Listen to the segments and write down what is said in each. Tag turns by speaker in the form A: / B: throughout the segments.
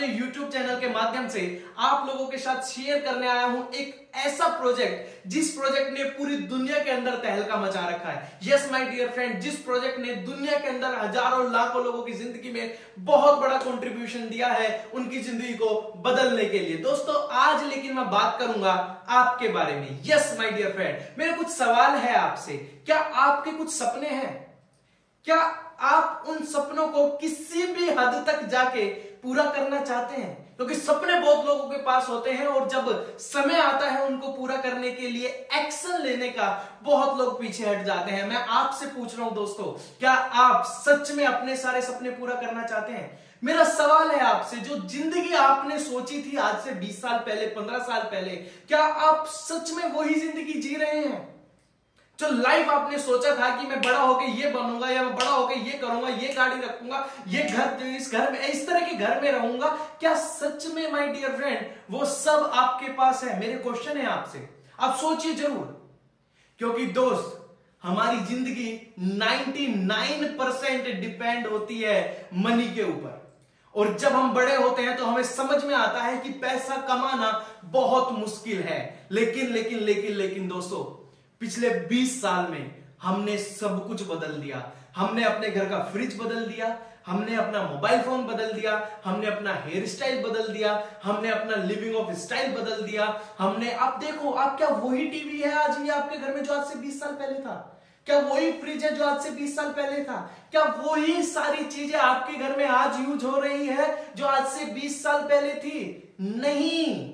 A: अपने YouTube channel के माध्यम से आप लोगों के साथ शेयर करने आया हूं एक ऐसा प्रोजेक्ट जिस प्रोजेक्ट ने पूरी दुनिया के अंदर तहलका मचा रखा है। यस माय डियर फ्रेंड, जिस प्रोजेक्ट ने दुनिया के अंदर हजारों लाखों लोगों की जिंदगी में बहुत बड़ा कंट्रीब्यूशन दिया है उनकी जिंदगी को बदलने के लिए। दोस्तों आज लेकिन मैं बात करूंगा आपके बारे में। यस माय डियर फ्रेंड, मेरे कुछ सवाल है आपसे। क्या आपके कुछ सपने हैं? क्या आप उन सपनों को किसी भी हद तक जाके पूरा करना चाहते हैं? क्योंकि सपने बहुत लोगों के पास होते हैं और जब समय आता है उनको पूरा करने के लिए एक्शन लेने का बहुत लोग पीछे हट जाते हैं। मैं आपसे पूछ रहा हूं दोस्तों, क्या आप सच में अपने सारे सपने पूरा करना चाहते हैं? मेरा सवाल है आपसे, जो जिंदगी आपने सोची थी आज से 20 साल पहले, 15 साल पहले, क्या आप सच में वही जिंदगी जी रहे हैं? जो लाइफ आपने सोचा था कि मैं बड़ा होके ये बनूंगा या मैं बड़ा होके ये करूंगा, ये गाड़ी रखूंगा, ये घर, इस घर में, इस तरह के घर में रहूंगा, क्या सच में माय डियर फ्रेंड वो सब आपके पास है? मेरे क्वेश्चन है आपसे, आप सोचिए जरूर। क्योंकि दोस्त हमारी जिंदगी 99% डिपेंड होती है मनी के ऊपर। और जब हम बड़े होते हैं तो हमें समझ में आता है कि पैसा कमाना बहुत मुश्किल है। लेकिन दोस्तों पिछले 20 साल में हमने सब कुछ बदल दिया। हमने अपने घर का फ्रिज बदल दिया, हमने अपना मोबाइल फोन बदल दिया, हमने अपना हेयर स्टाइल बदल दिया, हमने अपना लिविंग ऑफ स्टाइल बदल दिया। हमने, आप देखो, आप क्या वही टीवी है आज भी आपके घर में जो आज से 20 साल पहले था? क्या वही फ्रिज है जो आज से 20 साल पहले था? क्या वही सारी चीजें आपके घर में आज यूज हो रही है जो आज से 20 साल पहले थी? नहीं।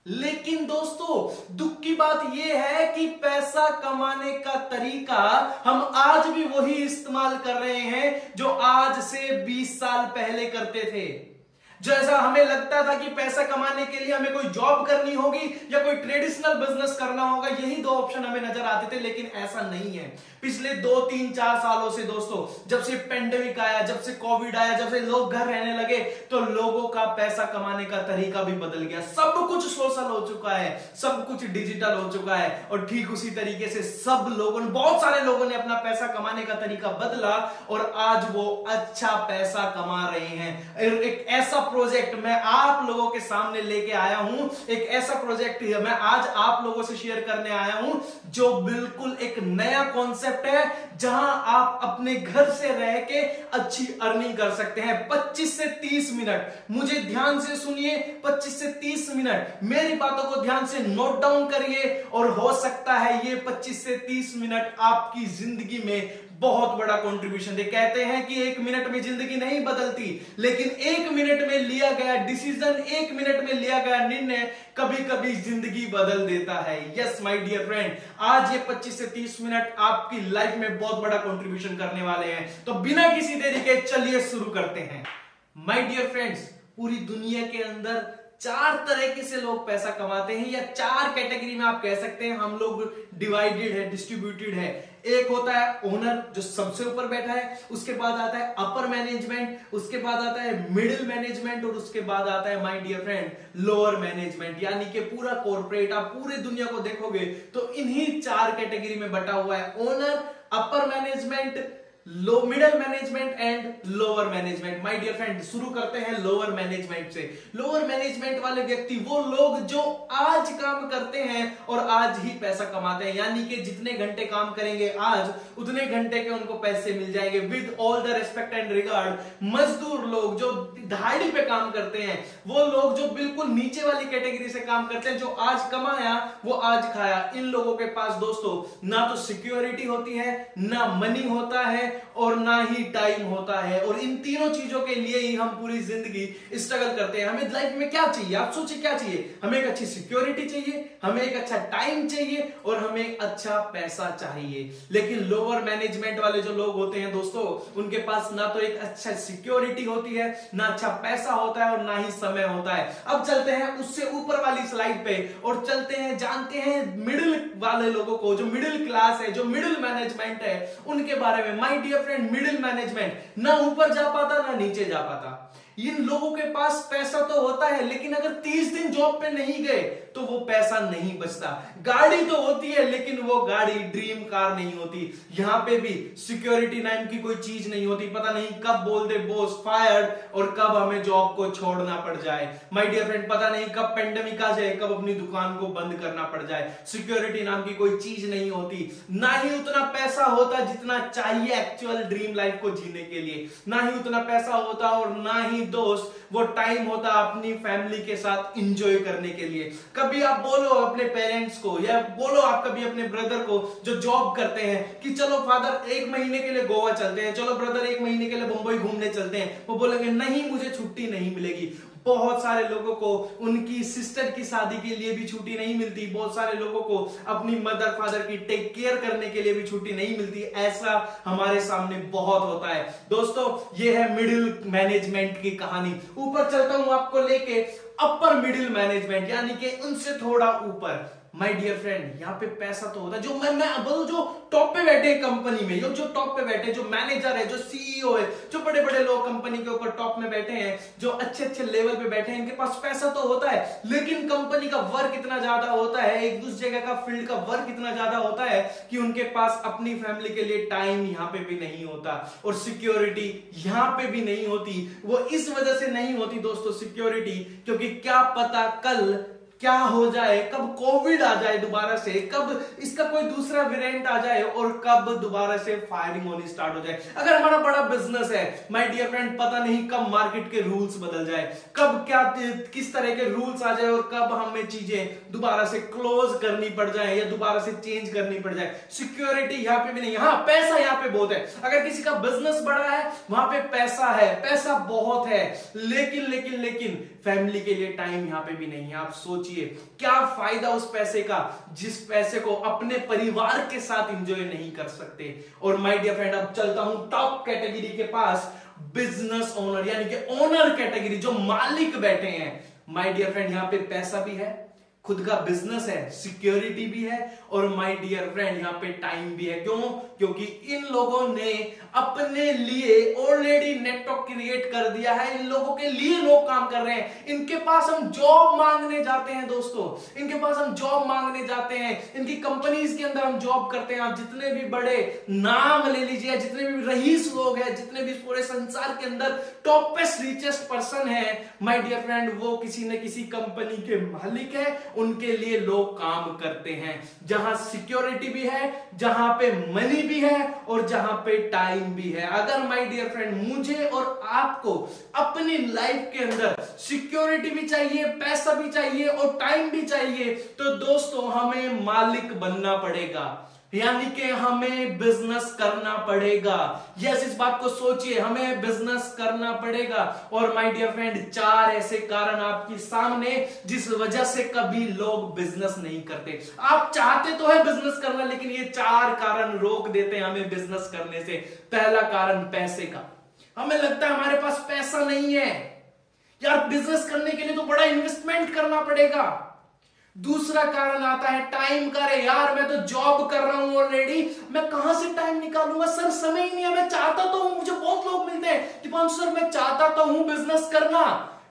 A: लेकिन दोस्तों दुख की बात यह है कि पैसा कमाने का तरीका हम आज भी वही इस्तेमाल कर रहे हैं जो आज से 20 साल पहले करते थे। जैसा हमें लगता था कि पैसा कमाने के लिए हमें कोई जॉब करनी होगी या कोई ट्रेडिशनल बिजनेस करना होगा, यही दो ऑप्शन हमें नजर आते थे। लेकिन ऐसा नहीं है। पिछले 2, 3, 4 सालों से दोस्तों, जब से पेंडेमिक आया, जब से कोविड आया, जब से लोग घर रहने लगे, तो लोगों का पैसा कमाने का तरीका भी बदल गया। सब कुछ सोशल हो चुका है, सब कुछ डिजिटल हो चुका है। और ठीक उसी तरीके से सब लोगों ने, बहुत सारे लोगों ने अपना पैसा कमाने का तरीका बदला और आज वो अच्छा पैसा कमा रहे हैं। एक ऐसा प्रोजेक्ट मैं आप लोगों के सामने लेके आया हूं, एक ऐसा प्रोजेक्ट मैं आज आप लोगों से शेयर करने आया हूं जो बिल्कुल एक नया कॉन्सेप्ट है, जहां आप अपने घर से रह के अच्छी अर्निंग कर सकते हैं। 25 से 30 मिनट, मुझे ध्यान से सुनिए, 25 से 30 मिनट मेरी बातों को ध्यान से नोट डाउन करिए और हो सकता है ये 25 से 30 मिनट आपकी जिंदगी में बहुत बड़ा कंट्रीब्यूशन दे। कहते हैं कि 1 मिनट में जिंदगी नहीं बदलती, लेकिन 1 मिनट में लिया गया डिसीजन, 1 मिनट में लिया गया निर्णय कभी कभी जिंदगी बदल देता है। यस माय डियर फ्रेंड, आज ये 25 से 30 मिनट आपकी लाइफ में बहुत बड़ा कंट्रीब्यूशन करने वाले हैं। तो बिना किसी देरी के चलिए शुरू करते हैं। माय डियर फ्रेंड्स, पूरी दुनिया के अंदर 4 तरीके से लोग पैसा कमाते हैं, या 4 कैटेगरी में आप कह सकते हैं हम लोग डिवाइडेड है, डिस्ट्रीब्यूटेड है। एक होता है ओनर जो सबसे ऊपर बैठा है, उसके बाद आता है अपर मैनेजमेंट, उसके बाद आता है मिडिल मैनेजमेंट और उसके बाद आता है my dear friend lower management. यानी कि पूरा कॉर्पोरेट, आप पूरे दुनिया को देखोगे तो इन्हीं 4 कैटेगरी में बटा हुआ है। Owner, upper management, middle management and lower management. My dear friend, शुरू करते हैं लोअर मैनेजमेंट से। लोअर मैनेजमेंट वाले व्यक्ति वो लोग जो आज काम करते हैं और आज ही पैसा कमाते हैं, यानी कि जितने घंटे काम करेंगे आज, उतने घंटे के उनको पैसे मिल जाएंगे। With all the respect and regard, मजदूर लोग जो दिहाड़ी पे काम करते हैं, वो लोग जो बिल्कुल नीचे वाली कैटेगरी से काम करते हैं, जो आज कमाया वो आज खाया, इन लोगों के पास दोस्तों ना तो सिक्योरिटी होती है, ना मनी होता है और ना ही टाइम होता है। और इन तीनों चीजों के लिए ही हम पूरी जिंदगी स्ट्रगल करते हैं। हमें लाइफ में क्या चाहिए? आप सोचिए क्या चाहिए? हमें एक अच्छी सिक्योरिटी चाहिए, हमें एक अच्छा टाइम चाहिए और हमें एक अच्छा पैसा चाहिए। लेकिन लोअर मैनेजमेंट वाले जो लोग होते हैं दोस्तों, उनके पास ना तो एक अच्छा सिक्योरिटी होती है, ना अच्छा पैसा होता है और ना ही समय होता है। अब चलते हैं उससे ऊपर वाली स्लाइड पे और चलते हैं, जानते हैं मिडिल वाले लोगों को, जो मिडिल क्लास है, जो मिडिल मैनेजमेंट है, उनके बारे में। My dear friend, middle management ना ऊपर जा पाता ना नीचे जा पाता। इन लोगों के पास पैसा तो होता है, लेकिन अगर 30 दिन जॉब पे नहीं गए तो वो पैसा नहीं बचता। गाड़ी तो होती है, लेकिन वो गाड़ी ड्रीम कार नहीं होती। यहां पे भी सिक्योरिटी नाम की कोई चीज नहीं होती। पता नहीं कब बोल दे बॉस फायर्ड और कब हमें जॉब को छोड़ना पड़ जाए। माय डियर फ्रेंड, पता नहीं कब पेंडेमिक आ जाए, कब अपनी दुकान को बंद करना पड़ जाए। सिक्योरिटी नाम की कोई चीज नहीं होती। ना ही उतना पैसा होता जितना चाहिए एक्चुअल ड्रीम लाइफ को जीने के लिए, ना ही उतना पैसा होता और ना ही दोस्त वो टाइम होता अपनी फैमिली के साथ एंजॉय करने के लिए। कभी आप बोलो अपने पेरेंट्स को या बोलो आप कभी अपने ब्रदर को जो जॉब करते हैं कि चलो फादर 1 महीने के लिए गोवा चलते हैं, चलो ब्रदर 1 महीने के लिए मुंबई घूमने चलते हैं, वो बोलेंगे नहीं मुझे छुट्टी नहीं मिलेगी। बहुत सारे लोगों को उनकी सिस्टर की शादी के लिए भी छुट्टी नहीं मिलती। बहुत सारे लोगों को अपनी मदर फादर की टेक केयर करने के लिए भी छुट्टी नहीं मिलती। ऐसा हमारे सामने बहुत होता है दोस्तों। ये है मिडिल मैनेजमेंट की कहानी। ऊपर चलता हूं आपको लेके अपर मिडिल मैनेजमेंट, यानी कि उनसे थोड़ा ऊपर। माय डियर फ्रेंड, यहाँ पे पैसा तो होता है। जो मैं बोलूं जो टॉप पे बैठे हैं कंपनी में, जो टॉप पे बैठे, जो मैनेजर है, जो सीईओ है, जो बड़े बड़े लोग कंपनी के ऊपर टॉप में बैठे हैं, जो अच्छे अच्छे लेवल पे बैठे हैं, इनके पास पैसा तो होता है, लेकिन कंपनी का वर्क इतना ज्यादा होता है, एक दूसरी जगह का फील्ड का वर्क इतना ज्यादा होता है कि उनके पास अपनी फैमिली के लिए टाइम यहाँ पे भी नहीं होता। और सिक्योरिटी यहाँ पे भी नहीं होती। वो इस वजह से नहीं होती दोस्तों सिक्योरिटी, क्योंकि क्या पता कल क्या हो जाए, कब कोविड आ जाए दोबारा से, कब इसका कोई दूसरा वेरिएंट आ जाए और कब दोबारा से फायरिंग होनी स्टार्ट हो जाए। अगर हमारा बड़ा बिजनेस है माय डियर फ्रेंड, पता नहीं कब मार्केट के रूल्स बदल जाए, कब क्या किस तरह के रूल्स आ जाए और कब हमें चीजें दोबारा से क्लोज करनी पड़ जाए या दोबारा से चेंज करनी पड़ जाए। सिक्योरिटी यहाँ पे भी नहीं। हाँ, पैसा यहाँ पे बहुत है। अगर किसी का बिजनेस बड़ा है वहां पे पैसा है, पैसा बहुत है, लेकिन लेकिन लेकिन फैमिली के लिए टाइम यहाँ पे भी नहीं है। आप सोचिए क्या फायदा उस पैसे का जिस पैसे को अपने परिवार के साथ एंजॉय नहीं कर सकते। और माय डियर फ्रेंड, अब चलता हूं टॉप कैटेगरी के पास, बिजनेस ओनर, यानी कि ओनर कैटेगरी, जो मालिक बैठे हैं। माय डियर फ्रेंड, यहां पे पैसा भी है, खुद का बिजनेस है, सिक्योरिटी भी है और माय डियर फ्रेंड यहाँ पे टाइम भी है। क्यों? क्योंकि इन लोगों ने अपने लिए ऑलरेडी नेटवर्क क्रिएट कर दिया है। इन लोगों के लिए लोग काम कर रहे हैं। इनके पास हम जॉब मांगने जाते हैं दोस्तों, इनके पास हम जॉब मांगने जाते हैं, इनकी कंपनीज के अंदर हम जॉब करते हैं। आप जितने भी बड़े नाम ले लीजिए, जितने भी रईस लोग हैं, जितने भी पूरे संसार के अंदर टॉपेस्ट रिचेस्ट पर्सन है माय डियर फ्रेंड, वो किसी न किसी कंपनी के मालिक है। उनके लिए लोग काम करते हैं, जहां सिक्योरिटी भी है, जहां पे मनी भी है और जहां पे टाइम भी है। अगर माय डियर फ्रेंड मुझे और आपको अपनी लाइफ के अंदर सिक्योरिटी भी चाहिए, पैसा भी चाहिए और टाइम भी चाहिए, तो दोस्तों हमें मालिक बनना पड़ेगा, यानी कि हमें बिजनेस करना पड़ेगा। यस, इस बात को सोचिए, हमें बिजनेस करना पड़ेगा। और माय डियर फ्रेंड, 4 ऐसे कारण आपके सामने जिस वजह से कभी लोग बिजनेस नहीं करते। आप चाहते तो है बिजनेस करना, लेकिन ये 4 कारण रोक देते हैं हमें बिजनेस करने से। पहला कारण पैसे का। हमें लगता है हमारे पास पैसा नहीं है यार, बिजनेस करने के लिए तो बड़ा इन्वेस्टमेंट करना पड़ेगा। दूसरा कारण आता है टाइम का। रे यार, मैं तो जॉब कर रहा हूं ऑलरेडी, मैं कहां से टाइम निकालूंगा सर, समय ही नहीं है। मैं चाहता तो हूं, मुझे बहुत लोग मिलते हैं कि सर मैं चाहता तो हूं बिजनेस करना,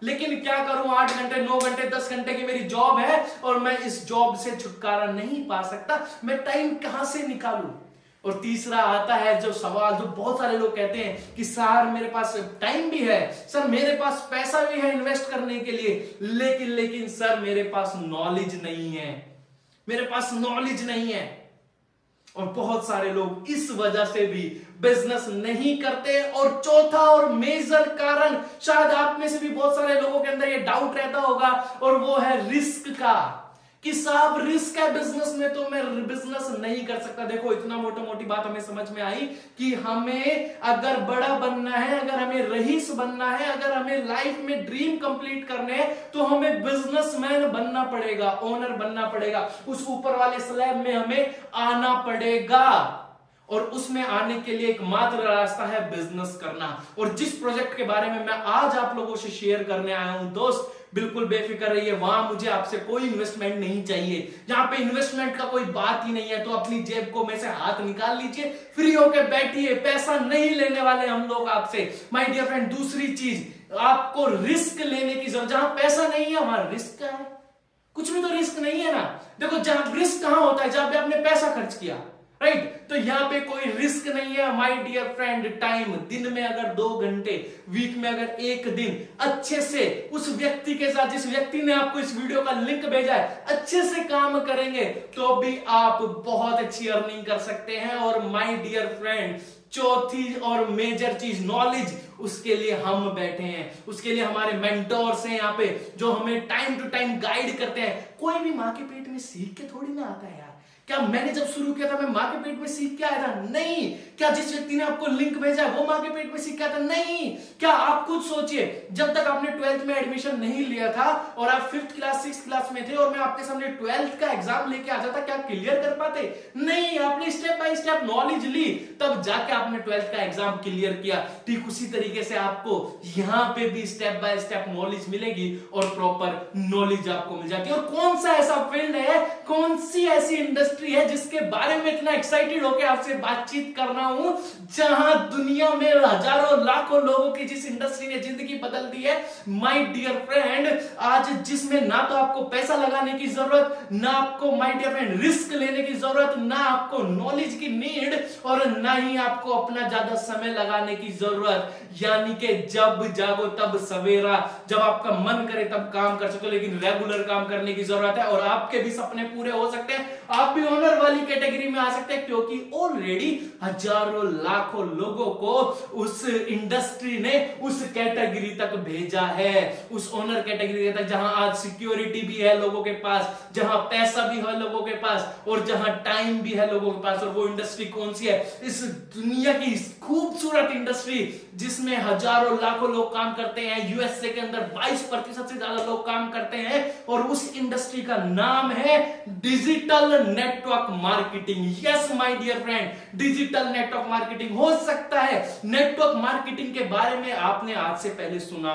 A: लेकिन क्या करूं, 8 घंटे 9 घंटे 10 घंटे की मेरी जॉब है और मैं इस जॉब से छुटकारा नहीं पा सकता, मैं टाइम कहां से निकालूं। और तीसरा आता है जो सवाल, जो बहुत सारे लोग कहते हैं कि सर मेरे पास टाइम भी है, सर मेरे पास पैसा भी है इन्वेस्ट करने के लिए, लेकिन सर मेरे पास नॉलेज नहीं है, मेरे पास नॉलेज नहीं है। और बहुत सारे लोग इस वजह से भी बिजनेस नहीं करते। और चौथा और मेजर कारण, शायद आप में से भी बहुत सारे लोगों के अंदर ये डाउट रहता होगा, और वो है रिस्क का, कि साहब रिस्क है बिजनेस में तो मैं बिजनेस नहीं कर सकता। देखो, इतना मोटी बात हमें समझ में आई कि हमें अगर बड़ा बनना है, अगर हमें रईस बनना है, अगर हमें लाइफ में ड्रीम कंप्लीट करने हैं, तो हमें बिजनेसमैन बनना पड़ेगा, ओनर बनना पड़ेगा। उस ऊपर वाले स्लैब में हमें आना पड़ेगा, और उसमें आने के लिए एकमात्र रास्ता है बिजनेस करना। और जिस प्रोजेक्ट के बारे में मैं आज आप लोगों से शेयर करने आया हूं दोस्त, बिल्कुल बेफिक्र रहिए, वहां मुझे आपसे कोई इन्वेस्टमेंट नहीं चाहिए। जहां पे इन्वेस्टमेंट का कोई बात ही नहीं है, तो अपनी जेब को में से हाथ निकाल लीजिए, फ्री होकर बैठिए, पैसा नहीं लेने वाले हम लोग आपसे। माय डियर फ्रेंड, दूसरी चीज, आपको रिस्क लेने की जरूरत, जहां पैसा नहीं है वहां रिस्क क्या है? कुछ भी तो रिस्क नहीं है ना। देखो जहां रिस्क कहां होता है? जहां पे आपने पैसा खर्च किया, राइट? तो यहां पे कोई रिस्क नहीं है माय डियर फ्रेंड। टाइम, दिन में अगर 2 घंटे, वीक में अगर 1 दिन अच्छे से उस व्यक्ति के साथ, जिस व्यक्ति ने आपको इस वीडियो का लिंक भेजा है, अच्छे से काम करेंगे तो भी आप बहुत अच्छी अर्निंग कर सकते हैं। और माय डियर फ्रेंड, चौथी और मेजर चीज नॉलेज, उसके लिए हम बैठे हैं, उसके लिए हमारे मेंटोर्स हैं यहाँ पे जो हमें टाइम टू टाइम गाइड करते हैं। कोई भी मां के पेट में सीख के थोड़ी ना आता है यार। क्या मैंने जब शुरू किया था मैं मां के पेट में सीख के आया था? नहीं। क्या जिस व्यक्ति ने आपको लिंक भेजा है वो मां के पेट में सीख के आया था? नहीं। क्या आप खुद सोचिए, जब तक आपने 12th में एडमिशन नहीं लिया था और आप 5th क्लास 6th क्लास में थे और मैं आपके सामने 12th का एग्जाम लेके आ जाता, क्या क्लियर कर पाते? नहीं। आपने स्टेप बाय स्टेप नॉलेज ली, तब जाके आपने 12th का एग्जाम क्लियर किया। ठीक उसी तरीके से आपको यहां पे भी स्टेप बाय स्टेप नॉलेज मिलेगी और प्रॉपर नॉलेज आपको मिल जाती है। और कौन सा ऐसा फील्ड है, कौन सी ऐसी इंडस्ट्री है जिसके बारे में इतना एक्साइटेड होकर आपसे बातचीत कर रहा हूं, जहां दुनिया में हजारों लाखों लोगों की जिस इंडस्ट्री ने जिंदगी बदल दी है माय डियर फ्रेंड, आज जिसमें ना तो आपको पैसा लगाने की जरूरत, ना आपको माय डियर फ्रेंड रिस्क लेने की जरूरत, ना आपको नॉलेज की नीड, और ना ही आपको अपना ज्यादा समय लगाने की जरूरत। यानी कि जब जागो तब सवेरा, जब आपका मन करे तब काम कर सकते हो, लेकिन रेगुलर काम करने की जरूरत है। और आपके भी सपने पूरे हो सकते हैं, आप भी ऑनर वाली कैटेगरी में आ सकते हैं, क्योंकि ऑलरेडी हजारों लाखों लोगों को उस इंडस्ट्री ने उस कैटेगरी तक भेजा है, उस ऑनर कैटेगरी तक, जहां आज सिक्योरिटी भी है लोगों के पास, जहां पैसा भी है लोगों के पास, और जहां टाइम भी है लोगों के पास। और वो इंडस्ट्री कौन सी है? इस दुनिया की खूबसूरत इंडस्ट्री जिसमें हजारों लाखों लोग काम करते हैं, यूएसए के अंदर 22% से ज्यादा लोग काम करते हैं, और उस इंडस्ट्री का नाम है digital network marketing. Yes my dear friend, digital network marketing. हो सकता है नेटवर्क मार्केटिंग के बारे में आपने आज से पहले सुना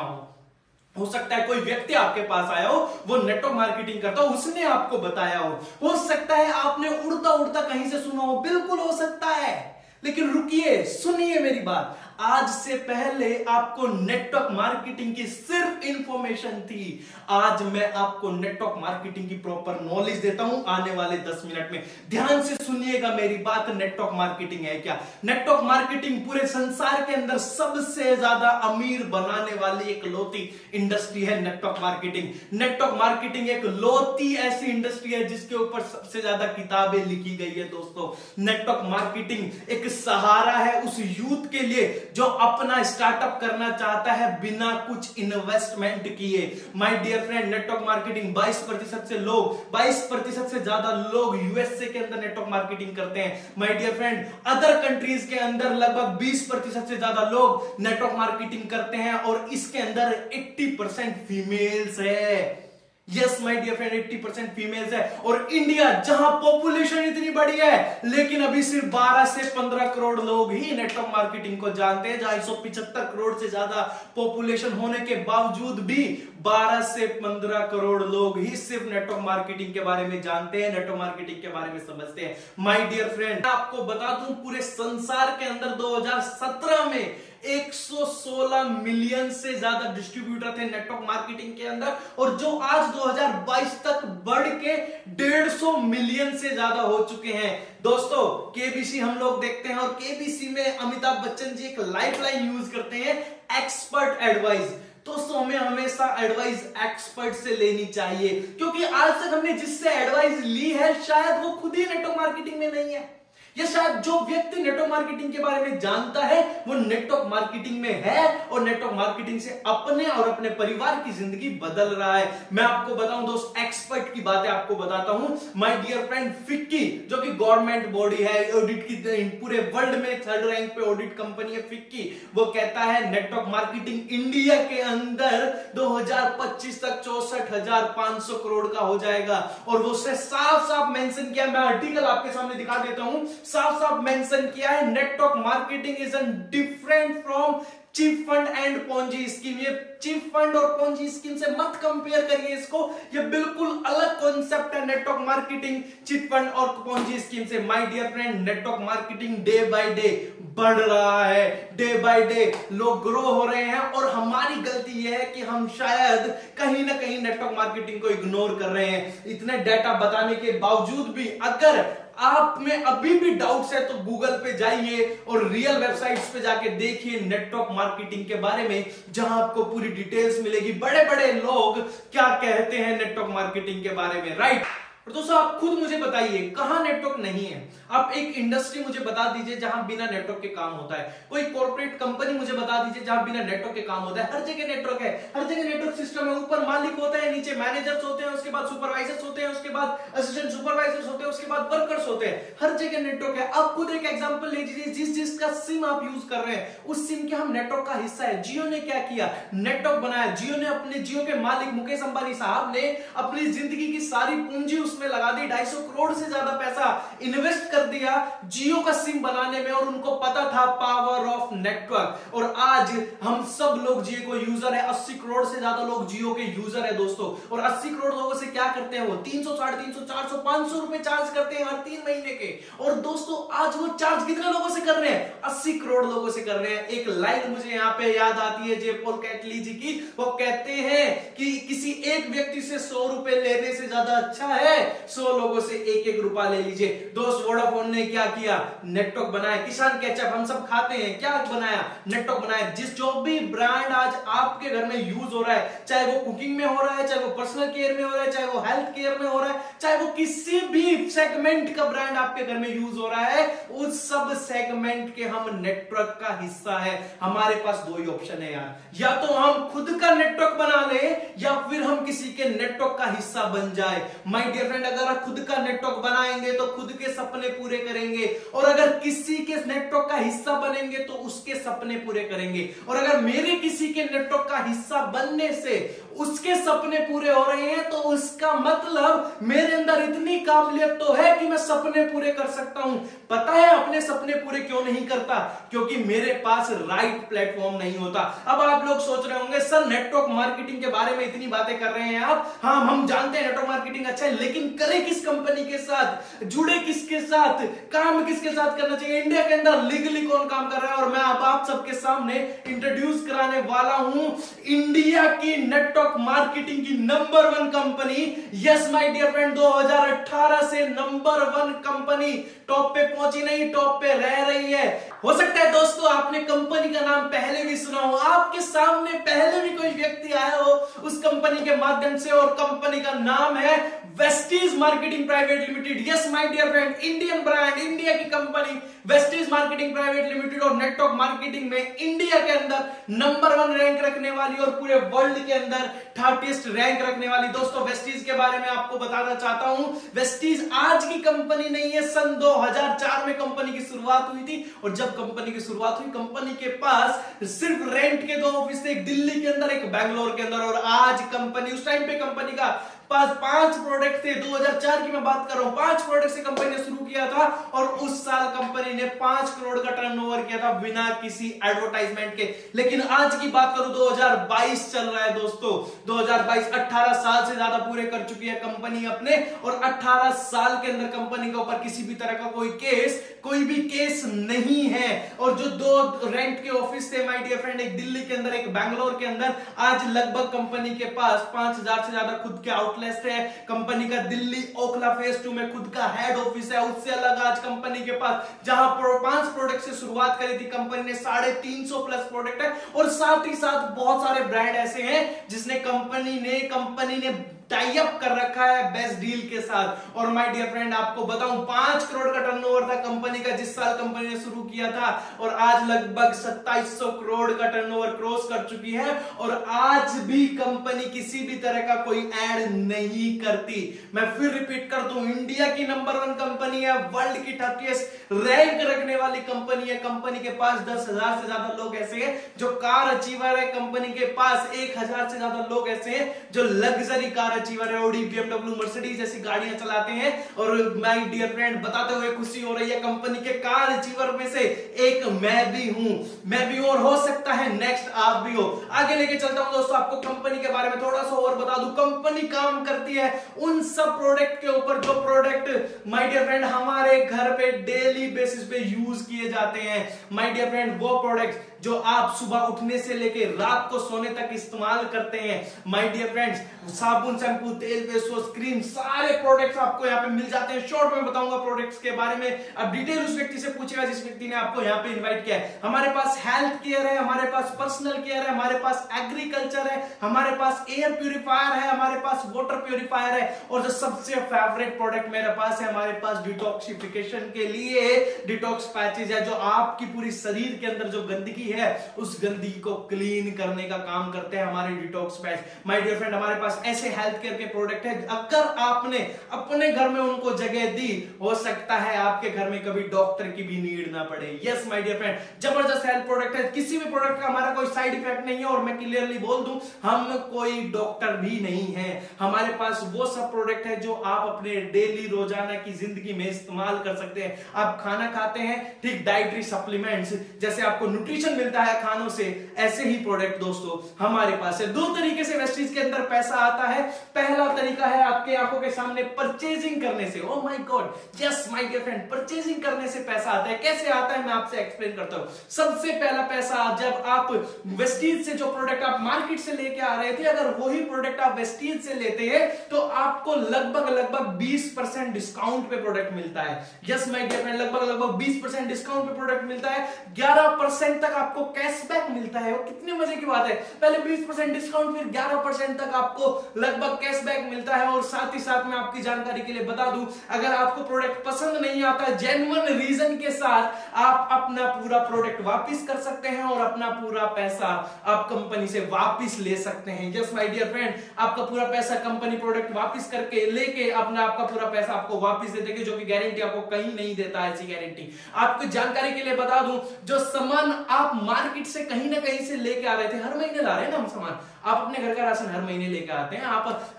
A: हो सकता है कोई व्यक्ति आपके पास आया हो, वो नेटवर्क मार्केटिंग करता हो, उसने आपको बताया हो सकता है आपने उड़ता उड़ता कहीं से सुना हो, बिल्कुल हो सकता है। लेकिन रुकिए, सुनिए मेरी बात, आज से पहले आपको नेटवर्क मार्केटिंग की सिर्फ इंफॉर्मेशन थी, आज मैं आपको नेटवर्क मार्केटिंग की प्रॉपर नॉलेज देता हूं आने वाले 10 मिनट में। ध्यान से सुनिएगा मेरी बात। नेटवर्क मार्केटिंग है क्या? नेटवर्क मार्केटिंग पूरे संसार के अंदर सबसे ज्यादा अमीर बनाने वाली एक लौती इंडस्ट्री है नेटवर्क मार्केटिंग। नेटवर्क मार्केटिंग एक लौती ऐसी इंडस्ट्री है जिसके ऊपर सबसे ज्यादा किताबें लिखी गई है दोस्तों। नेटवर्क मार्केटिंग एक सहारा है उस यूथ के लिए जो अपना स्टार्टअप करना चाहता है बिना कुछ इन्वेस्टमेंट किए। My dear friend, network marketing 22% से ज्यादा लोग यूएसए के अंदर नेटवर्क मार्केटिंग करते हैं। My dear friend, other countries के अंदर लगभग 20% से ज्यादा लोग नेटवर्क मार्केटिंग करते हैं, और इसके अंदर 80% फीमेल्स है। Yes my dear friend, 80% females है। और इंडिया जहां पॉपुलेशन इतनी बड़ी है, लेकिन अभी सिर्फ 12 से 15 करोड़ लोग ही नेटवर्क मार्केटिंग को जानते हैं। जहां 175 करोड़ से ज्यादा पॉपुलेशन होने के बावजूद भी 12 से 15 करोड़ लोग ही सिर्फ नेटवर्क मार्केटिंग के बारे में जानते हैं, नेटवर्क मार्केटिंग के बारे में समझते हैं। माय डियर फ्रेंड, आपको बता दूं, पूरे संसार के अंदर 2017 में 116 मिलियन से ज्यादा डिस्ट्रीब्यूटर थे नेटवर्क मार्केटिंग के अंदर, और जो आज 2022 तक बढ़ के 150 मिलियन से ज्यादा हो चुके हैं। दोस्तों, केबीसी हम लोग देखते हैं, और केबीसी में अमिताभ बच्चन जी एक लाइफलाइन यूज करते हैं, एक्सपर्ट एडवाइस। दोस्तों, हमें हमेशा एडवाइस एक्सपर्ट से लेनी चाहिए, क्योंकि आज तक हमने जिससे एडवाइस ली है शायद वो खुद ही नेटवर्क मार्केटिंग में नहीं है, या शायद जो व्यक्ति नेटवर्क मार्केटिंग के बारे में जानता है वो नेटवर्क मार्केटिंग में है, और नेटवर्क मार्केटिंग से अपने और अपने परिवार की जिंदगी बदल रहा है। मैं आपको बताऊं दोस्त, एक्सपर्ट की बातें आपको बताता हूं। माय डियर फ्रेंड, फिक्की जो कि गवर्नमेंट बॉडी है, ऑडिट की पूरे वर्ल्ड में 3rd रैंक पे ऑडिट कंपनी है फिक्की, वो कहता है नेटवर्क मार्केटिंग इंडिया के अंदर 2025 तक 64,500 करोड़ का हो जाएगा। और वो उसने साफ साफ मेंशन किया, मैं आर्टिकल आपके सामने दिखा देता हूं, साफ साफ मेंशन किया है, network marketing is different from chit fund and Ponzi scheme. ये चिट फंड और पोंजी स्कीम से मत कंपेयर करिए इसको, ये बिल्कुल अलग कॉन्सेप्ट है नेटवर्क मार्केटिंग चिट फंड और पोंजी स्कीम से। My dear friend, network marketing day by day बढ़ रहा है, डे बाय डे लोग ग्रो हो रहे हैं, और हमारी गलती यह है कि हम शायद कहीं ना कहीं नेटवर्क मार्केटिंग को इग्नोर कर रहे हैं। इतने डाटा बताने के बावजूद भी अगर आप में अभी भी डाउट्स है तो गूगल पे जाइए और रियल वेबसाइट्स पे जाके देखिए नेटवर्क मार्केटिंग के बारे में, जहां आपको पूरी डिटेल्स मिलेगी, बड़े बड़े लोग क्या कहते हैं नेटवर्क मार्केटिंग के बारे में, राइट। और दोस्तों आप खुद मुझे बताइए कहां नेटवर्क नहीं है। आप एक इंडस्ट्री मुझे बता दीजिए जहां बिना नेटवर्क के काम होता है, कोई कॉर्पोरेट कंपनी मुझे बता दीजिए जहां बिना नेटवर्क के काम होता है। हर जगह नेटवर्क है, हर जगह नेटवर्क सिस्टम है। ऊपर मालिक होता है, नीचे मैनेजर्स होते हैं, उसके बाद सुपरवाइजर्स होते हैं, उसके बाद असिस्टेंट सुपरवाइजर्स होते हैं, उसके बाद वर्कर्स होते हैं। हर जगह नेटवर्क है। आप खुद एक एग्जांपल ले लीजिए, जिसका सिम आप यूज कर रहे हैं उस सिम के हम नेटवर्क का हिस्सा है। जियो ने क्या किया, नेटवर्क बनाया। जियो ने अपने, जियो के मालिक मुकेश अंबानी साहब ने अपनी जिंदगी की सारी पूंजी उसमें लगा दी, 250 करोड़ से ज्यादा पैसा इन्वेस्ट कर दिया जियो का सिम बनाने में, और उनको पता था पावर ऑफ नेटवर्क। और आज हम सब लोग जियो को यूजर है, 80 करोड़ से ज्यादा लोग जियो के यूजर है दोस्तों। और 80 करोड़ लोगों से क्या करते हैं वो 300, 350, 400, 500 रुपए चार्ज करते हैं हर 3 महीने के। और दोस्तों आज वो चार्ज कितने लोगों से कर रहे हैं, 80 करोड़ लोगों से कर रहे हैं। एक लाइन मुझे यहाँ पे याद आती है जे पॉल कैटली जी की, वो कहते हैं कि किसी एक व्यक्ति से 100 रुपए लेने से ज्यादा अच्छा है 100 लोगों से 1-1 रुपया ले लीजिए। दोस्त वोडाफोन ने क्या किया, नेटवर्क बनाया। किसान केचप हम सब खाते हैं, क्या बनाया, नेटवर्क बनाया। जो भी ब्रांड आज आपके घर में यूज हो रहा है, चाहे वो कुकिंग में हो रहा है, चाहे वो पर्सनल केयर में हो रहा है, चाहे वो हेल्थ केयर में हो रहा है, चाहे वो किसी भी सेगमेंट का ब्रांड आपके घर में यूज हो रहा है, उस सब सेगमेंट के हम नेटवर्क का हिस्सा है। हमारे पास 2 ही ऑप्शन है यार, या तो हम खुद का नेटवर्क बना ले या फिर हम किसी के नेटवर्क का हिस्सा बन जाए। माय डियर फ्रेंड, अगर आप खुद का नेटवर्क बनाएंगे तो खुद के सपने पूरे करेंगे, और अगर किसी के नेटवर्क का हिस्सा बनेंगे तो उसके सपने पूरे करेंगे। और अगर मेरे किसी के नेटवर्क का हिस्सा बनने से उसके सपने पूरे हो रहे हैं तो उसका मतलब मेरे अंदर इतनी काबिलियत तो है कि मैं सपने पूरे कर सकता हूं। पता है अपने सपने पूरे क्यों नहीं करता, क्योंकि मेरे पास राइट प्लेटफॉर्म नहीं होता। अब आप लोग सोच रहे होंगे सर नेटवर्क मार्केटिंग के बारे में इतनी बातें कर रहे हैं आप, हाँ हम जानते हैं नेटवर्क मार्केटिंग अच्छा है, लेकिन करें किस कंपनी के साथ, जुड़े किसके साथ, काम किसके साथ करना चाहिए, इंडिया के अंदर लीगली कौन काम कर रहा है। और मैं अब आप सबके सामने इंट्रोड्यूस कराने वाला हूं इंडिया की नेटवर्क मार्केटिंग की number 1 company. Yes my dear friend, 2018 से नंबर 1 कंपनी, टॉप पे पहुंची नहीं, टॉप पे रह रही है। हो सकता है दोस्तों आपने कंपनी का नाम पहले भी सुना हो, आपके सामने पहले भी कोई व्यक्ति आया हो उस कंपनी के माध्यम से, और कंपनी का नाम है Vestige marketing private limited. Yes my dear friend, Indian brand, India की company Vestige marketing private limited, और नेटवर्क मार्केटिंग में इंडिया के अंदर नंबर 1 रैंक रखने वाली और पूरे वर्ल्ड के अंदर 30th रैंक रखने वाली। दोस्तों वेस्टीज के बारे में आपको बताना चाहता हूं, वेस्टीज आज की कंपनी नहीं है, सन 2004 में कंपनी की शुरुआत हुई थी। और जब कंपनी की शुरुआत हुई, कंपनी के पास सिर्फ रेंट के 2 ऑफिस थे, एक दिल्ली के अंदर, एक बैंगलोर के अंदर। और आज कंपनी, उस टाइम पे कंपनी का पास 5 प्रोडक्ट थे, 2004 की मैं बात कर रहा हूं, 5 प्रोडक्ट से कंपनी ने शुरू किया था, और उस साल कंपनी ने 5 करोड़ का टर्नओवर किया था बिना किसी एडवर्टाइजमेंट के। लेकिन आज की बात करूं, 2022 चल रहा है दोस्तों, 2022, 18 साल से ज्यादा पूरे कर चुकी है कंपनी अपने, और 18 साल के अंदर कंपनी के ऊपर किसी भी तरह का कोई भी केस नहीं है। और जो 2 रेंट के ऑफिस थे माय डियर फ्रेंड, एक दिल्ली के अंदर, एक बैंगलोर के अंदर, आज लगभग कंपनी के पास 5000 से ज्यादा खुद के आउटलेट है। कंपनी का दिल्ली ओखला फेज 2 में खुद का हेड ऑफिस है। उससे अलग आज कंपनी के पास, जहां 5 प्रोडक्ट से शुरुआत करी थी कंपनी ने, 350 प्लस प्रोडक्ट है, और साथ ही साथ बहुत सारे ब्रांड ऐसे हैं जिसने कंपनी ने टाई अप कर रखा है बेस्ट डील के साथ। और माय डियर फ्रेंड आपको बताऊं, 5 करोड़ का टर्नओवर था कंपनी का जिस साल कंपनी ने शुरू किया था, और आज लगभग 2700 करोड़ का टर्नओवर क्रॉस कर चुकी है। और आज भी कंपनी किसी भी तरह का कोई एड नहीं करती। मैं फिर रिपीट कर दूं, इंडिया की नंबर 1 कंपनी है, वर्ल्ड की 30th रैंक रखने वाली कंपनी है। कंपनी के पास 10,000 से ज्यादा लोग ऐसे हैं जो कार अचीवर है, कंपनी के पास 1,000 से ज्यादा लोग ऐसे हैं जो लग्जरी कार कार अचीवर है, ऑडी, BMW, मर्सिडीज जैसी गाड़ियां चलाते हैं। और माय डियर फ्रेंड, बताते हुए खुशी हो रही है, कंपनी के कार अचीवर में से एक मैं भी हूं और हो सकता है नेक्स्ट आप भी हो। आगे लेके चलता हूं दोस्तों, आपको कंपनी के बारे में थोड़ा सा और बता दूं। कंपनी काम करती है उन सब प्रोडक्ट के ऊपर जो प्रोडक्ट माय डियर फ्रेंड हमारे घर पे डेली बेसिस पे यूज किए जाते हैं। माय डियर फ्रेंड, वो प्रोडक्ट जो आप सुबह उठने से लेके रात को सोने तक इस्तेमाल करते हैं। माय डियर फ्रेंड्स, साबुन, शैम्पू, तेल, फेस वॉश, क्रीम, सारे प्रोडक्ट्स आपको यहाँ पे मिल जाते हैं। शॉर्ट में बताऊंगा प्रोडक्ट्स के बारे में। अब डिटेल उस व्यक्ति से पूछेगा जिस व्यक्ति ने आपको यहाँ पे इनवाइट किया है। हमारे पास हेल्थ केयर है, हमारे पास पर्सनल केयर है, हमारे पास एग्रीकल्चर है, हमारे पास एयर प्यूरिफायर है, हमारे पास वाटर प्यूरिफायर है, और जो सबसे फेवरेट प्रोडक्ट मेरे पास है, हमारे पास डिटॉक्सिफिकेशन के लिए डिटॉक्स पैचेज है, जो आपकी पूरी शरीर के अंदर जो गंदगी है उस गंदगी को क्लीन करने का काम करते हैं हमारे detox patch. My dear friend, हमारे पास ऐसे हेल्थ केयर के प्रोडक्ट है, अगर आपने अपने घर में उनको जगह दी, हो सकता है आपके घर में कभी डॉक्टर की भी नीड ना पड़े। यस माय डियर फ्रेंड, जबरदस्त हेल्थ प्रोडक्ट है। किसी भी प्रोडक्ट का हमारा कोई साइड इफेक्ट नहीं है, और मैं क्लियरली बोल दूं, हम कोई डॉक्टर भी नहीं है। हमारे पास वो सब प्रोडक्ट है जो आप अपने डेली रोजाना की जिंदगी में इस्तेमाल कर सकते हैं। आप खाना खाते हैं, ठीक, डाइटरी सप्लीमेंट्स जैसे आपको न्यूट्रिशन मिलता है खानों से, ऐसे ही प्रोडक्ट दोस्तों हमारे पास है। दो तरीके से वेस्टीज के अंदर पैसा आता है। पहला तरीका है आपके आंखों के सामने परचेजिंग करने से। Oh my God, yes my dear friend, purchasing करने से पैसा आता है। कैसे आता है मैं आपसे एक्सप्लेन करता हूं। सबसे पहला पैसा, जब आप वेस्टीज से जो प्रोडक्ट आप मार्केट से लेके आ रहे थे, अगर वही प्रोडक्ट आप वेस्टीज से लेते हैं तो आपको लगभग 20% डिस्काउंट पे प्रोडक्ट मिलता है। यस माय डियर फ्रेंड, लगभग 20% डिस्काउंट पे प्रोडक्ट मिलता है। 11% तक आपको कैशबैक मिलता है। वो कितने मजे की बात है, पहले 20% डिस्काउंट, फिर 11% तक आपको लगभग कैशबैक मिलता है। और साथ ही साथ मैं आपकी जानकारी के लिए बता दूं, अगर आपको प्रोडक्ट पसंद नहीं आता, जेन्युइन रीजन के साथ आप अपना पूरा प्रोडक्ट वापस कर सकते हैं और अपना पूरा पैसा आप कंपनी से वापस ले सकते हैं। यस माय डियर फ्रेंड, आपका पूरा पैसा कंपनी प्रोडक्ट वापस करके लेके अपना आपका पूरा पैसा आपको वापस दे देगी, जो कि गारंटी आपको कहीं नहीं देता है। ऐसी गारंटी आपको जानकारी के लिए बता दूं, जो सामान आप मार्केट से कहीं ना कहीं से लेके आ रहे थे, हर महीने ला रहे हैं ना हम सामान, आप अपने घर का राशन हर महीने लेके आते हैं, आप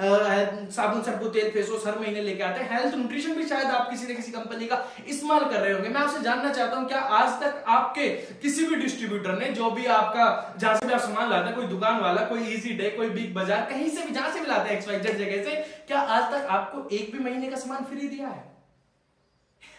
A: साबुन, शैम्पू, तेल, फेस वॉश हर महीने लेके आते हैं, हेल्थ न्यूट्रिशन भी शायद आप किसी न किसी कंपनी का इस्तेमाल कर रहे होंगे। मैं आपसे जानना चाहता हूं, क्या आज तक आपके किसी भी डिस्ट्रीब्यूटर ने, जो भी आपका जहां से भी आप सामान लाते हैं, कोई दुकान वाला, कोई इजी डे, कोई बिग बाजार, कहीं से भी जहां से भी लाते हैं XYZ जगह से, क्या आज तक आपको एक भी महीने का सामान फ्री दिया है?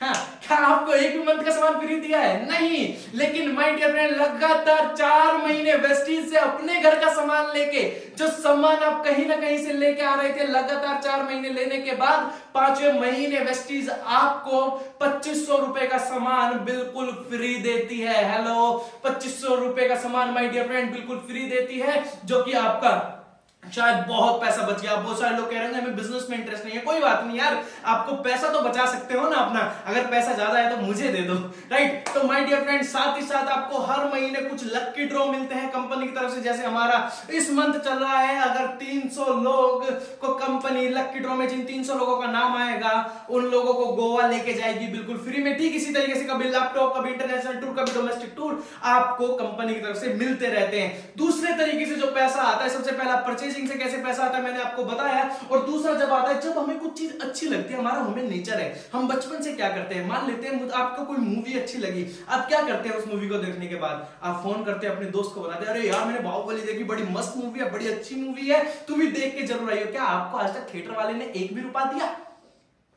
A: हाँ, क्या आपको एक भी मंथ का सामान फ्री दिया है? नहीं। लेकिन माय डियर फ्रेंड, लगातार 4 महीने वेस्टीज से अपने घर का सामान लेके, जो सामान आप कहीं ना कहीं से लेके आ रहे थे, लगातार 4 महीने लेने के बाद 5वें महीने वेस्टीज आपको 2500 रुपए का सामान बिल्कुल फ्री देती है। हेलो, 2500 रुपए का सामान माय डियर फ्रेंड बिल्कुल फ्री देती है, जो कि आपका शायद बहुत पैसा बच गया। बहुत सारे लोग कह रहे हैं हमें बिजनेस में इंटरेस्ट नहीं है। कोई बात नहीं यार, आपको पैसा तो बचा सकते हो ना अपना, अगर पैसा ज्यादा है तो मुझे दे दो, राइट। तो माय डियर फ्रेंड, साथ ही साथ आपको हर महीने कुछ लकी ड्रॉ मिलते हैं कंपनी की तरफ से। जैसे हमारा इस मंथ चल रहा है, अगर 300 लोग को कंपनी लकी ड्रॉ में, जिन 300 लोगों का नाम आएगा उन लोगों को गोवा लेके जाएगी बिल्कुल फ्री में। ठीक इसी तरीके से कभी लैपटॉप, कभी इंटरनेशनल टूर, कभी डोमेस्टिक टूर आपको कंपनी की तरफ से मिलते रहते हैं। दूसरे तरीके से जो पैसा आता है, सबसे पहला परचेजिंग से कैसे पैसा आता है मैंने आपको बताया, और दूसरा जब आता है, जब हमें कुछ चीज अच्छी लगती है, हमारा ह्यूमन नेचर है, हम बचपन से क्या करते हैं, मान लेते हैं आपको कोई मूवी अच्छी लगी, आप क्या करते हैं उस मूवी को देखने के बाद, आप फोन करते हैं अपने दोस्त को, बताते हैं अरे यार मैंने बाहुबली देखी, बड़ी मस्त मूवी है, बड़ी अच्छी मूवी है, तुम भी देख के जरूर आइयो। क्या आपको आज तक थिएटर वाले ने एक भी रुपया दिया?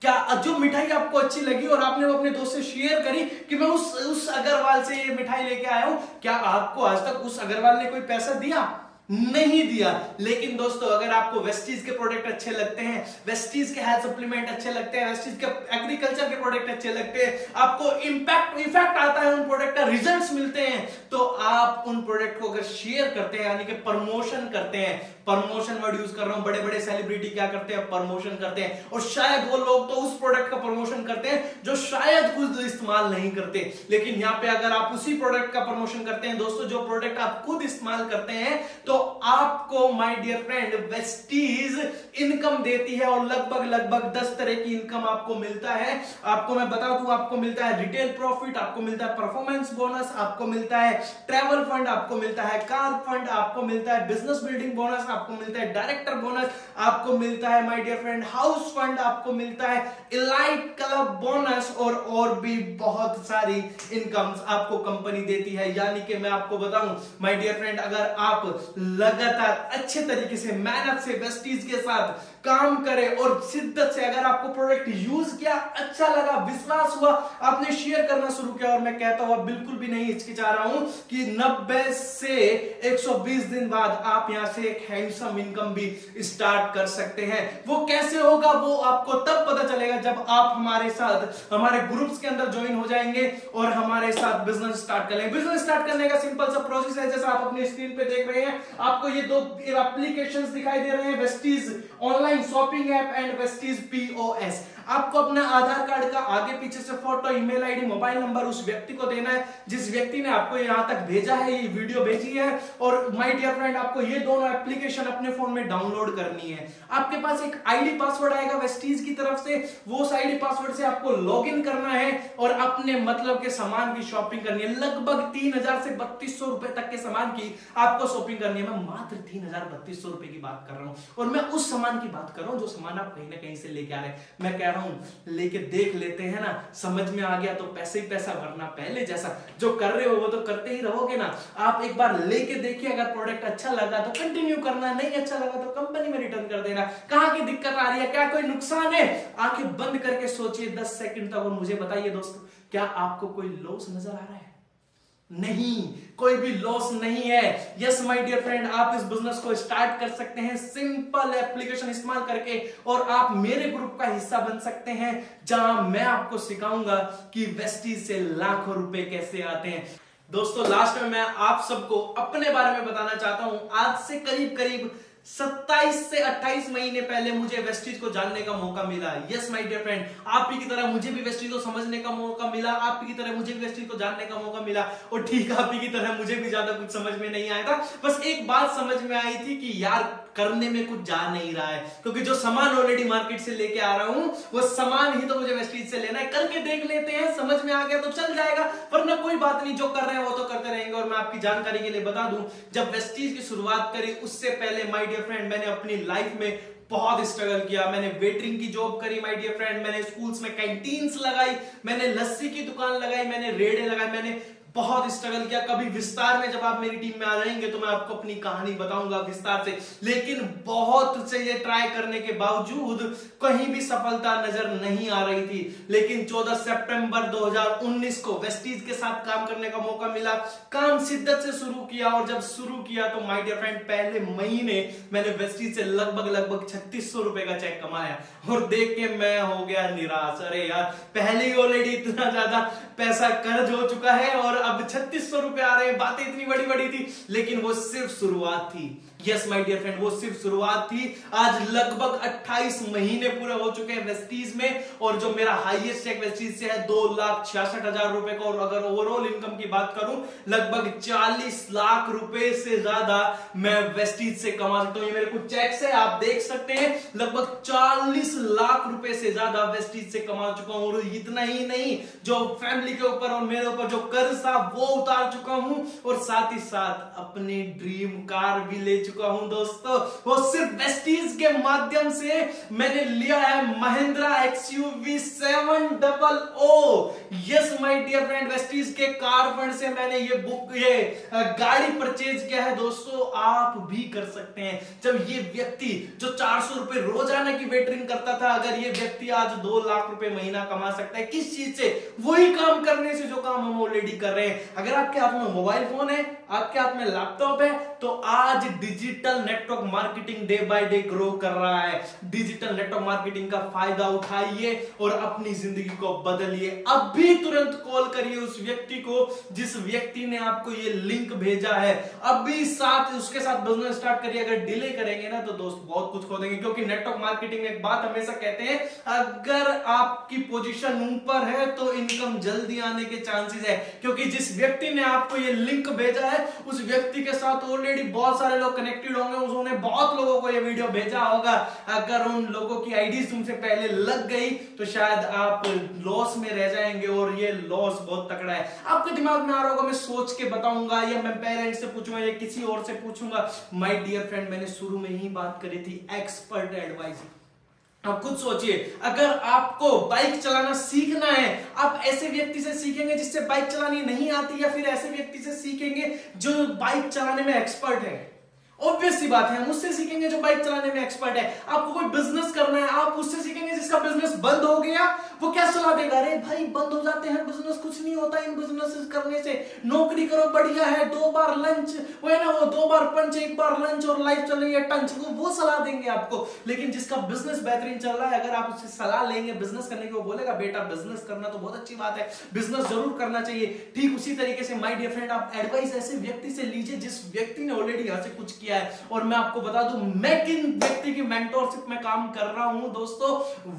A: क्या जो मिठाई आपको अच्छी लगी और आपने वो अपने दोस्त से शेयर करी कि मैं उस अग्रवाल से ये मिठाई लेके आया हूं, क्या आपको आज तक उस अग्रवाल ने कोई पैसा दिया? नहीं दिया। लेकिन दोस्तों, अगर आपको वेस्टीज के प्रोडक्ट अच्छे लगते हैं, वेस्टीज के हेल्थ सप्लीमेंट अच्छे लगते हैं, वेस्टीज के एग्रीकल्चर के प्रोडक्ट अच्छे लगते हैं, आपको इफेक्ट आता है उन प्रोडक्ट का, रिजल्ट्स मिलते हैं, तो आप उन प्रोडक्ट को अगर शेयर करते हैं, यानी कि प्रमोशन करते हैं, प्रमोशन वर्ड यूज कर रहा हूं, बड़े बड़े सेलिब्रिटी क्या करते हैं, प्रमोशन करते हैं, और शायद वो लोग तो उस प्रोडक्ट का प्रमोशन करते हैं जो शायद खुद इस्तेमाल नहीं करते। लेकिन यहां पे अगर आप उसी प्रोडक्ट का प्रमोशन करते हैं दोस्तों, जो प्रोडक्ट आप खुद इस्तेमाल करते हैं, तो आपको my dear friend Vestige income देती है, और लगभग 10 तरह की इनकम आपको मिलता है। आपको मैं बता दूं, आपको मिलता है रिटेल प्रॉफिट, आपको मिलता है परफॉर्मेंस बोनस, आपको मिलता है ट्रैवल फंड, आपको मिलता है कार फंड, आपको मिलता है बिजनेस बिल्डिंग बोनस, आपको मिलता है, डायरेक्टर बोनस आपको मिलता है my dear friend, house fund आपको मिलता है, इलाइट क्लब बोनस और भी बहुत सारी इनकम्स आपको कंपनी देती है। यानी कि मैं आपको बताऊं माय डियर फ्रेंड, अगर आप लगातार अच्छे तरीके से मेहनत से वेस्टीज के साथ काम करें और शिद्दत से अगर आपको प्रोडक्ट यूज किया, अच्छा लगा, विश्वास हुआ, आपने शेयर करना शुरू किया, और मैं कहता हुआ बिल्कुल भी नहीं हिचकिचा रहा हूं कि 90 से 120 दिन बाद आप यहां से एक हैंडसम इनकम भी स्टार्ट कर सकते हैं। वो कैसे होगा वो आपको तब पता चलेगा जब आप हमारे साथ हमारे ग्रुप्स के अंदर ज्वाइन हो जाएंगे और हमारे साथ बिजनेस स्टार्ट कर लेंगे। बिजनेस स्टार्ट करने का सिंपल सा प्रोसेस है, जैसा आप अपनी स्क्रीन पे देख रहे हैं, आपको ये दो एप्लीकेशंस दिखाई दे रहे हैं, Vestige online shopping app and Vestige POS. आपको अपना आधार कार्ड का आगे पीछे से photo, email ID, mobile number उस व्यक्ति को देना है जिस व्यक्ति ने आपको यहां तक भेजा है, ये वीडियो भेजी है, और माय डियर फ्रेंड आपको ये दोनों एप्लीकेशन अपने फोन में डाउनलोड करनी है। आपके पास एक आईडी पासवर्ड आएगा वेस्टीज की तरफ से, वो उस आईडी पासवर्ड से आपको लॉगिन करना है और अपने मतलब के सामान की शॉपिंग करनी है। लगभग 3000 से 3200 रुपए तक के सामान की आपको शॉपिंग करनी है। मैं मात्र 3000-3200 रुपए की बात कर रहा हूं, और मैं उस सामान की बात कर रहा हूं जो सामान आप कहीं ना कहीं से लेके आ रहे हैं। मैं कह रहा हूं लेके देख लेते हैं ना, समझ में आ गया तो पैसे ही पैसा, वरना पहले जैसा जो कर रहे हो वो तो करते ही रहोगे ना। आप एक बार लेके देखिए, अगर प्रोडक्ट अच्छा लगा तो कंटिन्यू करना, नहीं अच्छा लगा तो कंपनी में रिटर्न कर देना। कहां की दिक्कत आ रही है, क्या कोई नुकसान है, आंखें बंद करके सोचिए 10 सेकंड तक और मुझे बताइए दोस्तों, क्या आपको कोई लॉस नजर आ रहा है? नहीं, कोई भी लॉस नहीं है। यस माय डियर फ्रेंड, आप इस बिजनेस को स्टार्ट कर सकते हैं सिंपल एप्लीकेशन इस्तेमाल करके, और आप मेरे ग्रुप का हिस्सा बन सकते हैं जहां मैं आपको सिखाऊंगा कि वेस्टीज से लाखों रुपए कैसे आते हैं। दोस्तों लास्ट में मैं आप सबको अपने बारे में बताना चाहता हूं। आज से करीब करीब 27 से 28 महीने पहले मुझे वेस्टीज को जानने का मौका मिला। यस माय डियर फ्रेंड, आप ही की तरह मुझे भी वेस्टीज को समझने का मौका मिला, आप ही की तरह मुझे भी वेस्टीज को जानने का मौका मिला, और ठीक आप ही की तरह मुझे भी ज्यादा कुछ समझ में नहीं आया था। बस एक बात समझ में आई थी कि यार करने में कुछ जा नहीं रहा है, क्योंकि जो सामान ऑलरेडी मार्केट से लेके आ रहा हूं वो सामान ही तो मुझे वेस्टीज से लेना है। करके देख लेते हैं, समझ में आ गया तो चल जाएगा, वरना कोई बात नहीं, जो कर रहे हैं वो तो करते रहेंगे। और मैं आपकी जानकारी के लिए बता दूं, जब वेस्टीज की शुरुआत करी उससे पहले माय डियर फ्रेंड मैंने अपनी लाइफ में बहुत स्ट्रगल किया। मैंने वेटरिंग की जॉब करी माय डियर फ्रेंड, मैंने स्कूल्स में कैंटीन्स लगाई, मैंने लस्सी की दुकान लगाई, मैंने रेड़े लगाए, मैंने बहुत स्ट्रगल किया। कभी विस्तार में जब आप मेरी टीम में आ जाएंगे तो मैं आपको अपनी कहानी बताऊंगा विस्तार से, लेकिन बहुत से ये ट्राई करने के बावजूद कहीं भी सफलता नजर नहीं आ रही थी। लेकिन 14 सितंबर 2019 को वेस्टीज के साथ काम करने का मौका मिला, काम शिद्दत से शुरू किया, और जब शुरू किया तो माय डियर फ्रेंड पहले महीने मैंने वेस्टीज से लगभग 3600 रुपए का चेक कमाया, और देख के मैं हो गया निराश। अरे यार, पहले ही ऑलरेडी इतना ज्यादा पैसा कर्ज हो चुका है और अब 3600 रुपए आ रहे हैं। बातें इतनी बड़ी बड़ी थी, लेकिन वो सिर्फ शुरुआत थी। यस माय डियर फ्रेंड, वो सिर्फ शुरुआत थी। आज लगभग 28 महीने पूरे हो चुके हैं वेस्टीज में, और जो मेरा हाईएस्ट चेक वेस्टीज से है 2,66,000 रुपए का, और अगर ओवरऑल इनकम की बात करूं लगभग 40 लाख रुपए से ज्यादा मैं वेस्टीज से कमा सकता हूं। ये मेरे कुछ चेक्स है, आप देख सकते हैं, लगभग 40 लाख रुपए से ज्यादा वेस्टीज से कमा चुका हूं। और इतना ही नहीं, जो फैमिली के ऊपर और मेरे ऊपर जो कर्ज था वो उतार चुका हूं, और साथ ही साथ अपनी ड्रीम कार भी ले चुका हूं दोस्तों। वो सिर्फ वेस्टीज के माध्यम से मैंने लिया है Mahindra XUV 700। Yes my dear friend, Vestige के कार फंड से मैंने ये गाड़ी परचेज किया है दोस्तों। आप भी कर सकते हैं। जब ये व्यक्ति जो 400 रुपए रोजाना की वेटरिंग करता था, अगर ये व्यक्ति आज 2 लाख रुपए महीना कमा सकता है, किस चीज से? वही काम करने से जो काम हम ऑलरेडी कर रहे हैं। अगर आपके हाथ में मोबाइल फोन है, आपके हाथ में लैपटॉप है, तो आज digital network marketing day by day grow कर रहा है। डिजिटल नेटवर्क मार्केटिंग का फायदा उठाइए और अपनी जिंदगी को बदलिए। अभी तुरंत कॉल करिए उस व्यक्ति को जिस व्यक्ति ने आपको ये लिंक भेजा है, अभी साथ उसके साथ बिजनेस स्टार्ट करिए। अगर डिले करेंगे ना तो दोस्त बहुत कुछ खो देंगे, क्योंकि नेटवर्क मार्केटिंग में एक बात हमेशा कहते हैं, अगर आपकी पोजीशन ऊपर है तो इनकम जल्दी आने के चांसेस है, क्योंकि जिस व्यक्ति ने आपको ये लिंक भेजा है उस व्यक्ति के साथ ऑलरेडी ऑलरेडी बहुत सारे लोग कनेक्टेड होंगे, उन्होंने बहुत लोगों को ये वीडियो भेजा होगा। अगर उन लोगों की आईडी तुमसे पहले लग गई तो शायद आप लॉस में रह जाएंगे, और ये लॉस बहुत तगड़ा है। आपके दिमाग में आ रहा होगा मैं सोच के बताऊंगा, या मैं पेरेंट्स से पूछूंगा, या किसी और से पूछूंगा। माय डियर फ्रेंड, मैंने शुरू में ही बात करी थी एक्सपर्ट एडवाइस। आप खुद सोचिए, अगर आपको बाइक चलाना सीखना है, आप ऐसे व्यक्ति से सीखेंगे जिससे बाइक चलानी नहीं आती, या फिर ऐसे व्यक्ति से सीखेंगे जो बाइक चलाने में एक्सपर्ट है? ऑब्वियस सी बात है, हम उससे सीखेंगे जो बाइक चलाने में एक्सपर्ट है। आपको कोई बिजनेस करना है, आप उससे सीखेंगे जिसका बिजनेस बंद हो गया। वो क्या सलाह देगा? अरे भाई बंद हो जाते हैं बिजनेस, कुछ नहीं होता इन बिजनेस करने से, नौकरी करो बढ़िया है, 2 बार लंच, वो है ना, वो 2 बार पंच, 1 बार लंच, और लाइफ चल रही है टंच, वो सलाह देंगे आपको। लेकिन जिसका बिजनेस बेहतरीन चल रहा है, अगर आप उससे सलाह लेंगे बिजनेस करने की, वो बोलेगा बेटा बिजनेस करना तो बहुत अच्छी बात है, बिजनेस जरूर करना चाहिए। ठीक उसी तरीके से माय डियर फ्रेंड, आप एडवाइस ऐसे व्यक्ति से लीजिए जिस व्यक्ति ने ऑलरेडी यहां से कुछ किया है। और मैं आपको बता दूं, मैं किन व्यक्ति की मेंटोरशिप में काम कर रहा हूं दोस्तों,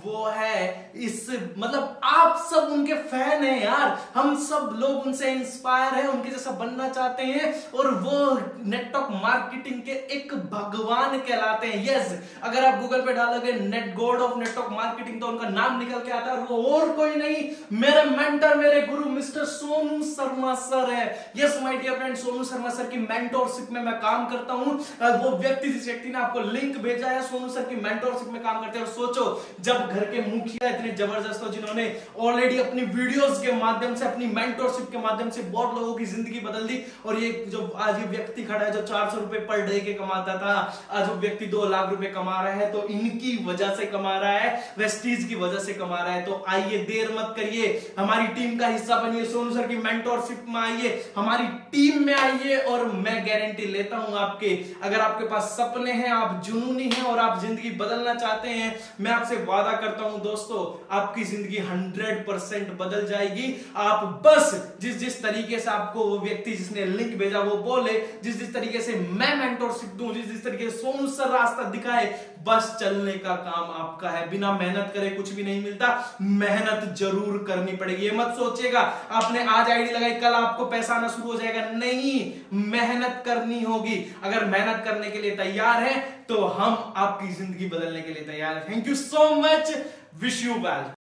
A: वो है इस, मतलब आप सब उनके फैन हैं यार, हम सब लोग उनसे इंस्पायर हैं, उनके जैसा बनना चाहते हैं, और वो नेटवर्क मार्केटिंग के एक भगवान कहलाते हैं। यस, अगर आप गूगल पे डालोगे net God of network marketing तो उनका नाम निकल के आता है, वो और कोई नहीं, मेरे मेंटर, मेरे गुरु मिस्टर सोनू शर्मा सर है। Yes my dear friend, Sonu Sharma sir की मेंटोरशिप में मैं काम करता हूं। वो व्यक्ति, जिस व्यक्ति ने आपको लिंक भेजा है, सोनू सर की मेंटोरशिप में काम करते हैं। और सोचो, जब घर के मुखिया इतने जबरदस्त हो, जिन्होंने ऑलरेडी अपनी वीडियोस के माध्यम से, अपनी मेंटोरशिप के माध्यम से बहुत लोगों की जिंदगी बदल दी, और ये जो आज ये व्यक्ति खड़ा है जो 400 रुपए पर डे के कमाता था, आज वो व्यक्ति 2 लाख रुपए कमा रहा है, तो इनकी वजह से कमा रहा है, वेस्टीज की वजह से कमा रहा है। तो आइए, देर मत करिए, हमारी टीम का हिस्सा बनिए, सोनू सर की मेंटोरशिप में आइए, हमारी टीम में आइए, और मैं गारंटी लेता हूं आपके, अगर आपके पास सपने हैं, आप जुनूनी हैं, और आप जिंदगी बदलना चाहते हैं, मैं आपसे वादा करता हूं दोस्तों, आपकी जिंदगी 100% बदल जाएगी। आप बस जिस तरीके से आपको वो व्यक्ति जिसने लिंक भेजा वो बोले, जिस तरीके से मैं मेंटोरशिप दूं, जिस तरीके से सोनू सर रास्ता दिखाए, बस चलने का काम आपका है। बिना मेहनत करे कुछ भी नहीं मिलता, मेहनत जरूर करनी पड़ेगी। ये मत सोचिएगा आपने आज आईडी लगाई कल आपको पैसा आना शुरू हो जाएगा, नहीं, मेहनत करनी होगी। अगर मेहनत करने के लिए तैयार है तो हम आपकी जिंदगी बदलने के लिए तैयार हैं। Thank you so much, wish you well.